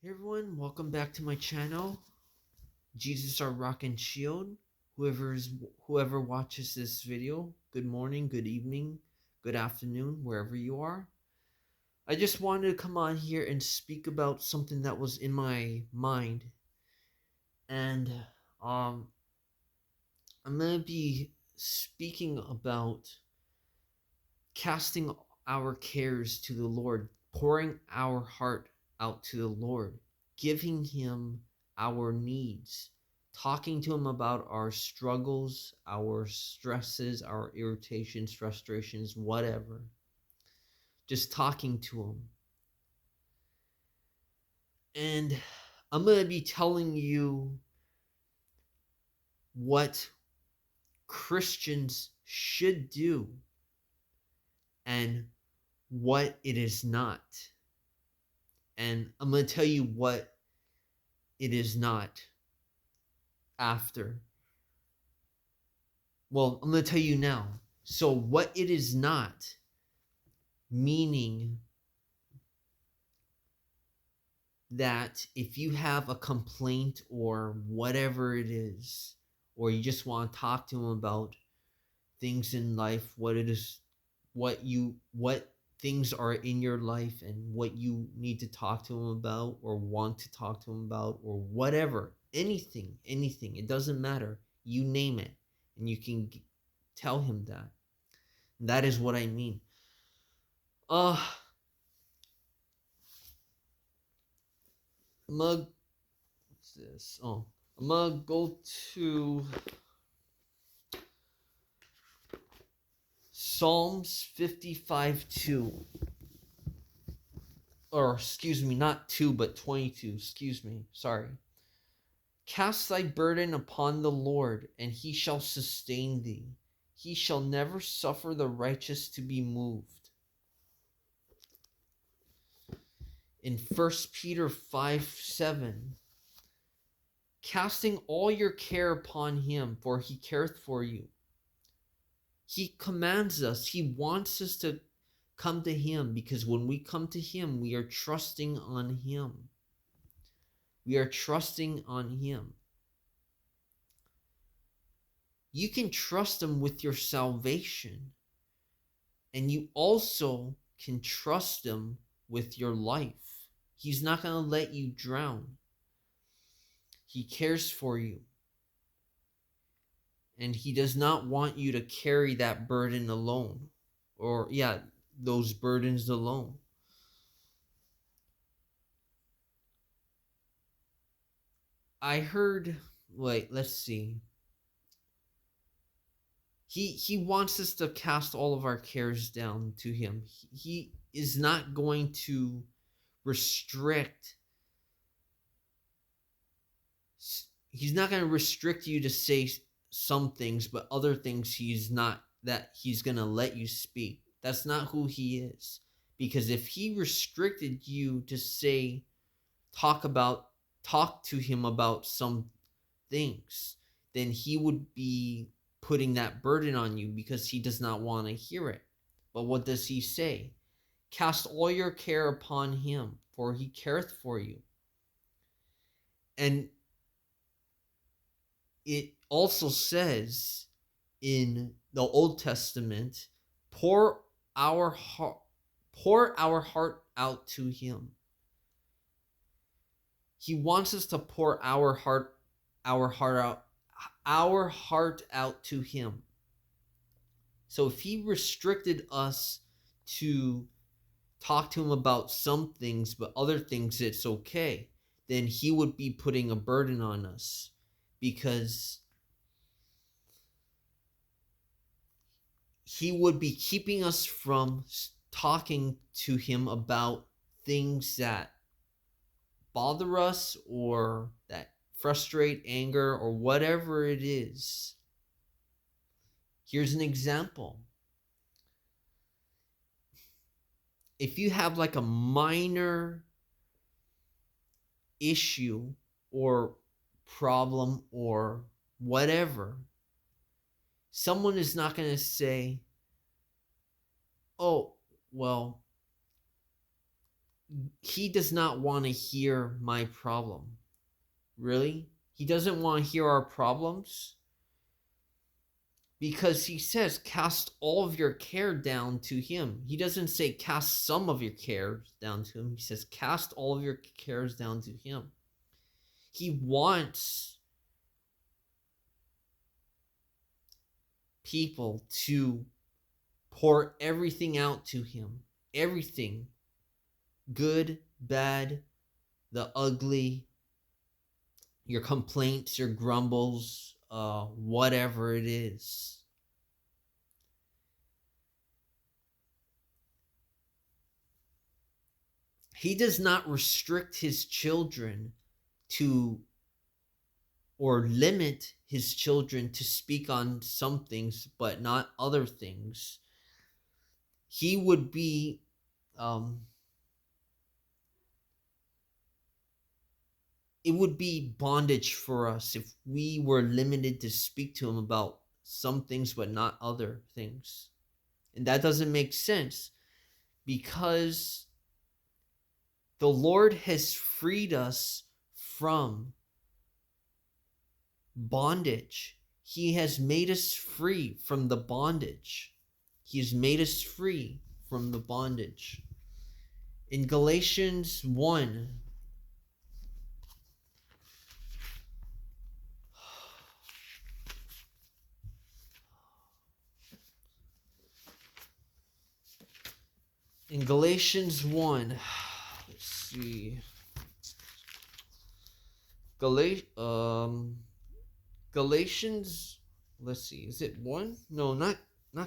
Hey everyone, welcome back to my channel. Jesus our rock and shield. Whoever watches this video, good morning, good evening, good afternoon, wherever you are. I just wanted to come on here and speak about something that was in my mind. And um I'm gonna be speaking about casting our cares to the Lord, pouring our heart out to the Lord, giving Him our needs, talking to Him about our struggles, our stresses, our irritations, frustrations, whatever. Just talking to Him. And I'm going to be telling you what Christians should do and what it is not. And I'm going to tell you what it is not after. Well, I'm going to tell you now. So, what it is not, meaning that if you have a complaint or whatever it is, or you just want to talk to him about things in life, what it is, what things are in your life and what you need to talk to him about or want to talk to him about or whatever, anything, it doesn't matter. You name it and you can tell him that. That is what I mean. Uh, I'm gonna, what's this? Oh, I'm gonna go to Psalms 55:2. Or, excuse me, not 2, but 22. Excuse me. Sorry. Cast thy burden upon the Lord, and he shall sustain thee. He shall never suffer the righteous to be moved. In 1 Peter 5:7, casting all your care upon him, for he careth for you. He commands us, he wants us to come to him, because when we come to him, we are trusting on him. We are trusting on him. You can trust him with your salvation, and you also can trust him with your life. He's not going to let you drown. He cares for you. And he does not want you to carry that burden alone. Or, those burdens alone. I heard, wait, let's see. He wants us to cast all of our cares down to him. He is not going to restrict. He's not going to restrict you to say some things, but other things he's going to let you speak. That's not who he is. Because if he restricted you to say, talk to him about some things, then he would be putting that burden on you because he does not want to hear it. But what does he say? Cast all your care upon him, for he careth for you. And it also says in the Old Testament, pour our heart out to him. He wants us to pour our heart out to him. So if he restricted us to talk to him about some things, but other things it's okay, then he would be putting a burden on us, because he would be keeping us from talking to him about things that bother us or that frustrate, anger, or whatever it is. Here's an example. If you have like a minor issue or problem or whatever, someone is not going to say, oh, well, he does not want to hear my problem. Really? He doesn't want to hear our problems because he says, cast all of your care down to him. He doesn't say, cast some of your cares down to him. He says, cast all of your cares down to him. He wants people to pour everything out to him. Everything. Good, bad, the ugly, your complaints, your grumbles, whatever it is. He does not restrict his children to, or limit his children to speak on some things, but not other things. He would be, it would be bondage for us if we were limited to speak to him about some things but not other things. And that doesn't make sense because the Lord has freed us from bondage. He has made us free from the bondage. He has made us free from the bondage. In Galatians 1, in Galatians 1, let's see. Galatians, let's see, is it 1? No, not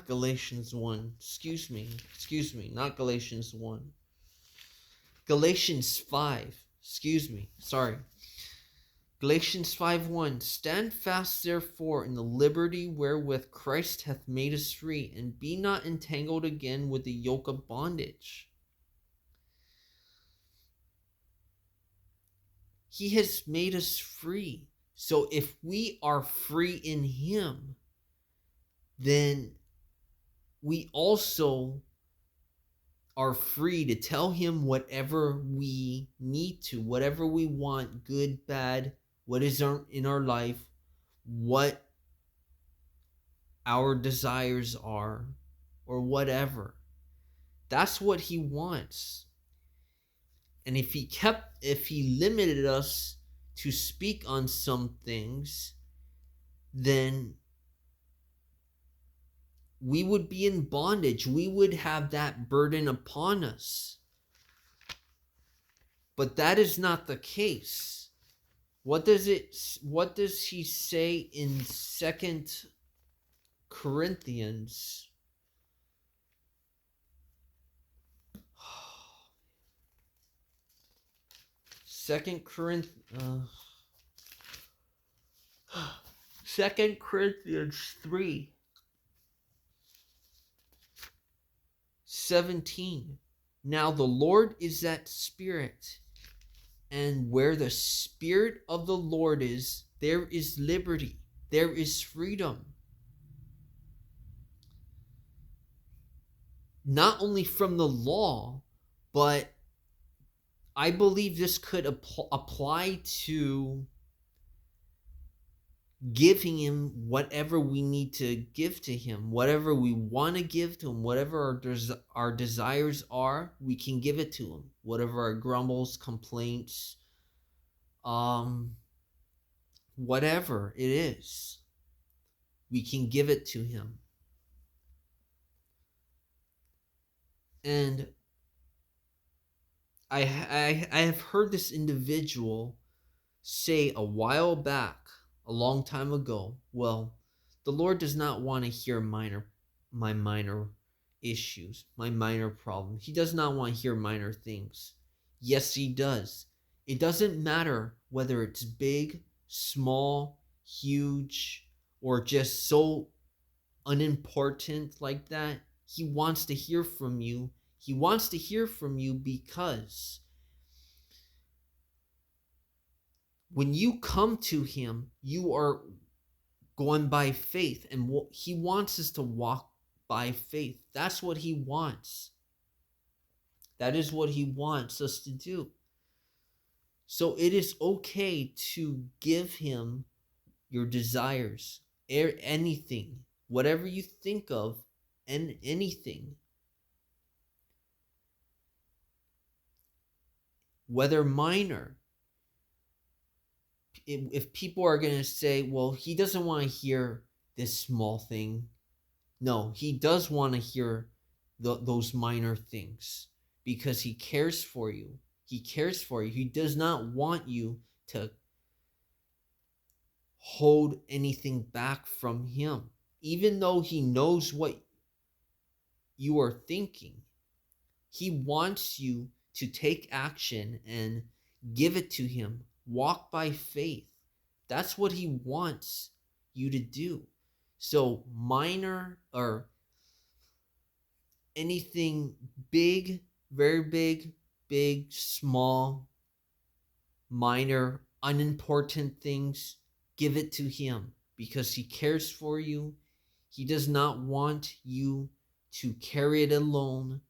Galatians 1. Excuse me, not Galatians 1. Galatians 5. Sorry. Galatians 5:1. Stand fast therefore in the liberty wherewith Christ hath made us free, and be not entangled again with the yoke of bondage. He has made us free. So if we are free in him, then we also are free to tell him whatever we need to, whatever we want, good, bad, what is in our life, what our desires are, or whatever. That's what he wants. And if he limited us to speak on some things, then we would be in bondage. We would have that burden upon us. But that is not the case. What does he say in 2 Corinthians? 2 Corinthians 3:17. Now the Lord is that Spirit, and where the Spirit of the Lord is, there is liberty, there is freedom. Not only from the law, but I believe this could apply to giving him whatever we need to give to him, whatever we want to give to him, whatever our desires are, we can give it to him. Whatever our grumbles, complaints, whatever it is, we can give it to him. And I have heard this individual say a while back, a long time ago, well, the Lord does not want to hear my minor issues, my minor problems. He does not want to hear minor things. Yes, he does. It doesn't matter whether it's big, small, huge, or just so unimportant like that. He wants to hear from you. He wants to hear from you because when you come to him, you are going by faith, and he wants us to walk by faith. That's what he wants. That is what he wants us to do. So it is okay to give him your desires, anything, whatever you think of, and anything. Whether minor, if people are going to say, well, he doesn't want to hear this small thing. No, he does want to hear those minor things because he cares for you. He cares for you. He does not want you to hold anything back from him. Even though he knows what you are thinking, he wants you to take action and give it to him. Walk by faith. That's what he wants you to do. So minor or anything big, very big, small, minor, unimportant things, give it to him because he cares for you. He does not want you to carry it alone.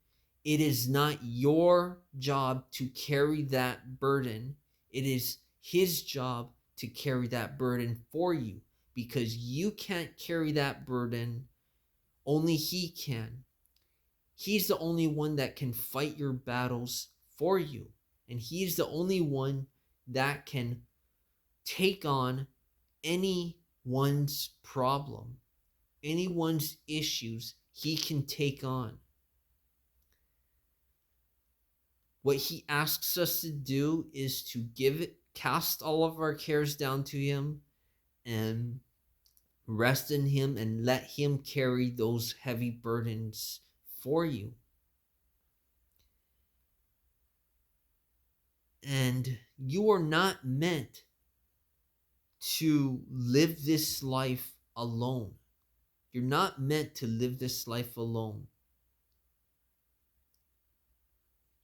It is not your job to carry that burden. It is his job to carry that burden for you because you can't carry that burden. Only he can. He's the only one that can fight your battles for you. And he's the only one that can take on anyone's problem, anyone's issues, he can take on. What he asks us to do is to cast all of our cares down to him and rest in him and let him carry those heavy burdens for you. And you are not meant to live this life alone. You're not meant to live this life alone.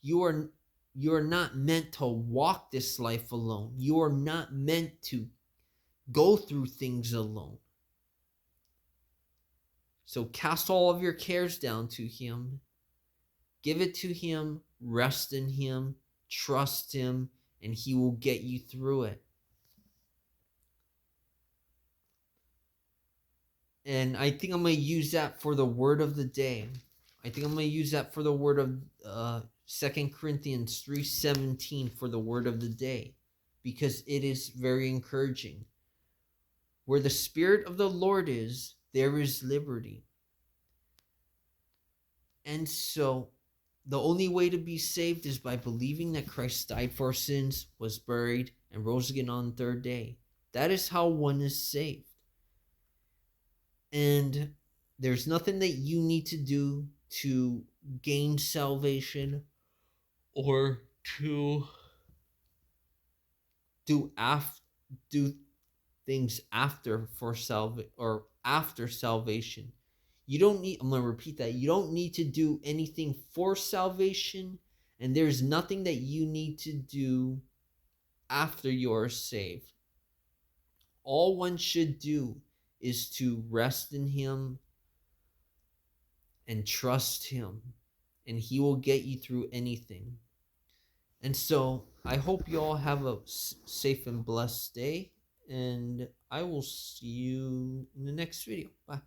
You are not meant to walk this life alone. You are not meant to go through things alone. So cast all of your cares down to him. Give it to him. Rest in him. Trust him. And he will get you through it. And I think I'm going to use that for the word of the day. I think I'm going to use that for the word of 2 Corinthians 3:17 for the word of the day. Because it is very encouraging. Where the Spirit of the Lord is, there is liberty. And so, the only way to be saved is by believing that Christ died for our sins, was buried, and rose again on the third day. That is how one is saved. And there's nothing that you need to do to gain salvation or to do things after salvation. You don't need, I'm going to repeat that. You don't need to do anything for salvation, and there's nothing that you need to do after you're saved. All one should do is to rest in him and trust him, and he will get you through anything. And so I hope you all have a safe and blessed day, and I will see you in the next video. Bye.